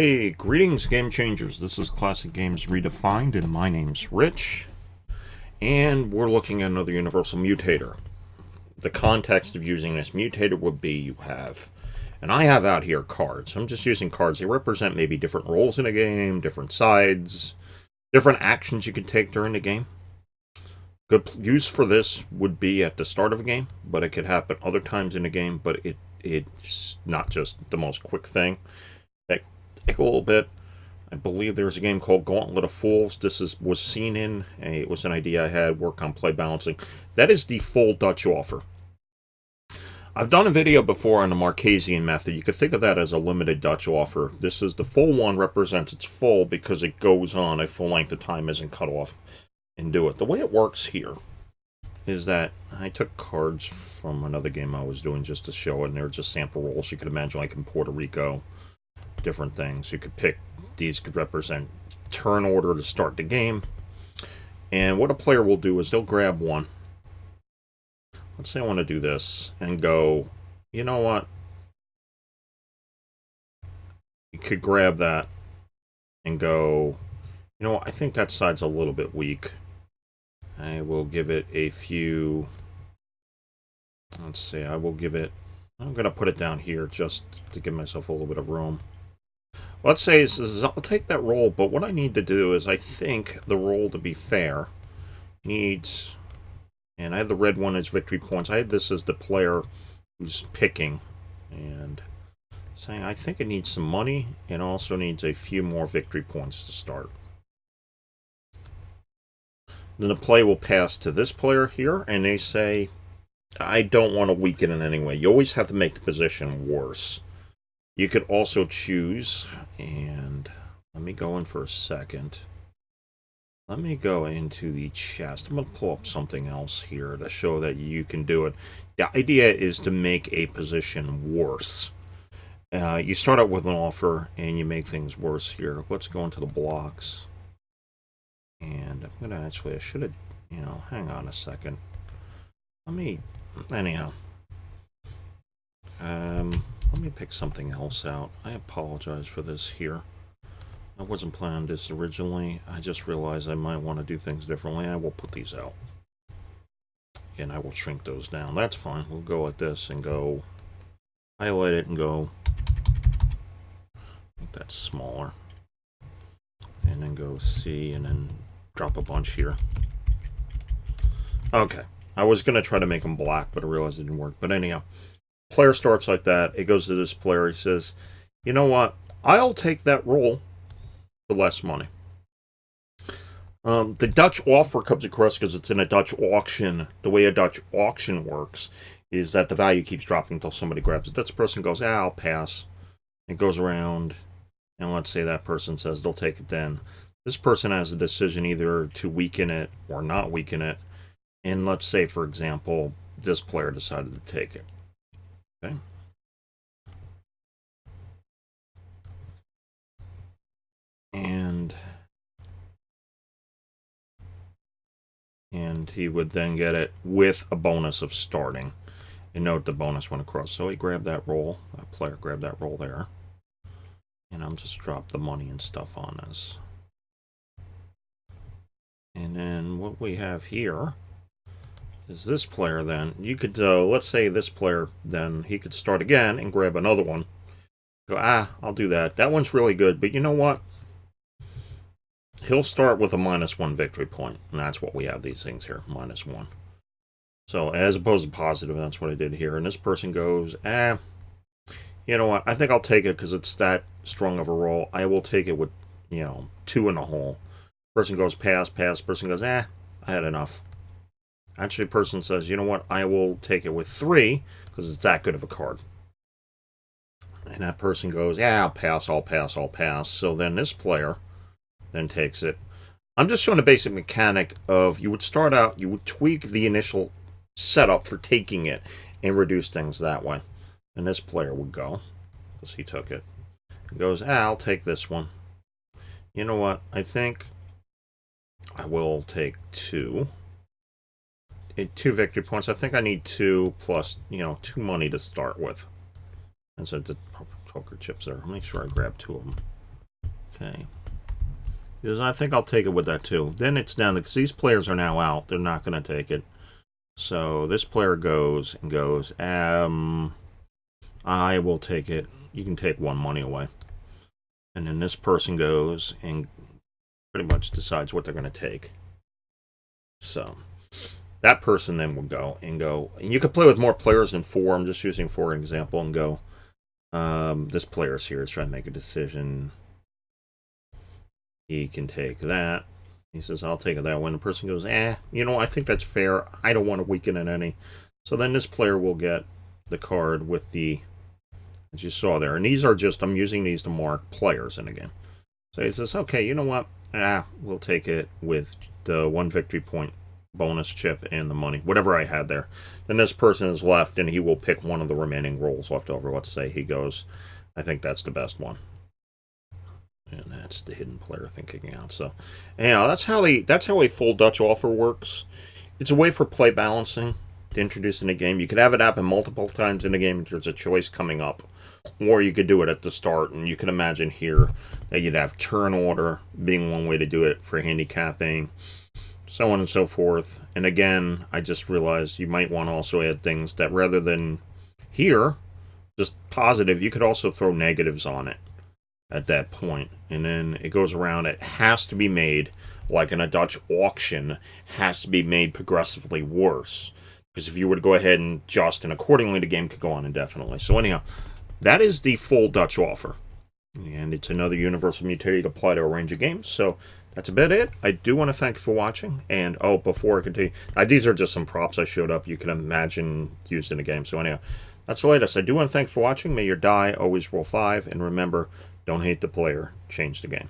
Hey, greetings, game changers. This is Classic Games Redefined, and my name's Rich. And we're looking at another Universal Mutator. The context of using this mutator would be you have, and I have out here cards. I'm just using cards. They represent maybe different roles in a game, different sides, different actions you can take during the game. Good use for this would be at the start of a game, but it could happen other times in a game, but it's not just the most quick thing. Take a little bit. I believe there's a game called Gauntlet of Fools. This was seen in, it was an idea I had, work on play balancing. That is the full Dutch offer. I've done a video before on the Marquesian method. You could think of that as a limited Dutch offer. This is the full one, represents its full because it goes on a full length of time, isn't cut off, and do it. The way it works here is that I took cards from another game I was doing just to show it, and they're just sample rolls. You could imagine like in Puerto Rico. Different things. You could pick, these could represent turn order to start the game. And what a player will do is they'll grab one. Let's say I want to do this and go, you know what? You could grab that and go, you know what? I think that side's a little bit weak. I will give it a few. Let's see, I'm going to put it down here just to give myself a little bit of room. Let's say I'll take that roll, but what I need to do is I think the roll, to be fair, needs, and I have the red one as victory points. I have this as the player who's picking, and saying I think it needs some money and also needs a few more victory points to start. Then the play will pass to this player here, and they say, I don't want to weaken in any way. You always have to make the position worse. You could also choose, and let me go in for a second. Let me go into the chest. I'm going to pull up something else here to show that you can do it. The idea is to make a position worse. You start out with an offer, and you make things worse here. Let's go into the blocks. And I'm going to actually, I should have, hang on a second. Anyhow. Let me pick something else out. I apologize for this here. I wasn't planning this originally. I just realized I might want to do things differently. I will put these out. And I will shrink those down. That's fine. We'll go like this and go highlight it and go make that smaller. And then go C and then drop a bunch here. Okay. I was going to try to make them black, but I realized it didn't work. But anyhow. Player starts like that. It goes to this player. He says, you know what? I'll take that roll for less money. The Dutch offer comes across because it's in a Dutch auction. The way a Dutch auction works is that the value keeps dropping until somebody grabs it. This person goes, I'll pass. It goes around, and let's say that person says they'll take it then. This person has a decision either to weaken it or not weaken it. And let's say, for example, this player decided to take it. Okay. And he would then get it with a bonus of starting. And note the bonus went across. So he grabbed that roll. That player grabbed that roll there. And I'll just drop the money and stuff on this. And then what we have here is this player then. You could, let's say this player, then he could start again and grab another one. Go, I'll do that. That one's really good, but you know what? He'll start with a -1 victory point, and that's what we have these things here, -1. So, as opposed to positive, that's what I did here. And this person goes, you know what? I think I'll take it because it's that strong of a roll. I will take it with, 2 in the hole. Person goes, pass. Person goes, I had enough. Actually, a person says, you know what, I will take it with 3, because it's that good of a card. And that person goes, I'll pass. So then this player then takes it. I'm just showing the basic mechanic of, you would start out, you would tweak the initial setup for taking it, and reduce things that way. And this player would go, because he took it. He goes, I'll take this one. You know what, I think I will take 2. 2 victory points. I think I need 2 plus, 2 money to start with. And so the poker chips there. I'll make sure I grab 2 of them. Okay. Because I think I'll take it with that too. Then it's down because these players are now out. They're not going to take it. So this player goes and goes. I will take it. You can take one money away. And then this person goes and pretty much decides what they're going to take. So that person then will go. And you could play with more players than 4. I'm just using 4 an example and go. This player's here is trying to make a decision. He can take that. He says, I'll take that. When the person goes, I think that's fair. I don't want to weaken it any. So then this player will get the card with the, as you saw there. And these are just, I'm using these to mark players in the game. So he says, okay, you know what? We'll take it with the 1 victory point bonus chip and the money. Whatever I had there. Then this person is left, and he will pick one of the remaining rolls left over. Let's say he goes, I think that's the best one. And that's the hidden player thinking out. So, that's how a full Dutch offer works. It's a way for play balancing to introduce in the game. You could have it happen multiple times in the game if there's a choice coming up. Or you could do it at the start, and you can imagine here that you'd have turn order being one way to do it for handicapping, so on and so forth. And again, I just realized you might want to also add things that rather than here, just positive, you could also throw negatives on it at that point. And then it goes around. It has to be made, like in a Dutch auction, has to be made progressively worse. Because if you were to go ahead and adjust, and accordingly, the game could go on indefinitely. So anyhow, that is the full Dutch offer. And it's another universal mutator you can apply to a range of games. So that's about it. I do want to thank you for watching. And, before I continue, these are just some props I showed up you can imagine used in the game. So anyhow, that's the latest. I do want to thank you for watching. May your die always roll 5. And remember, don't hate the player, change the game.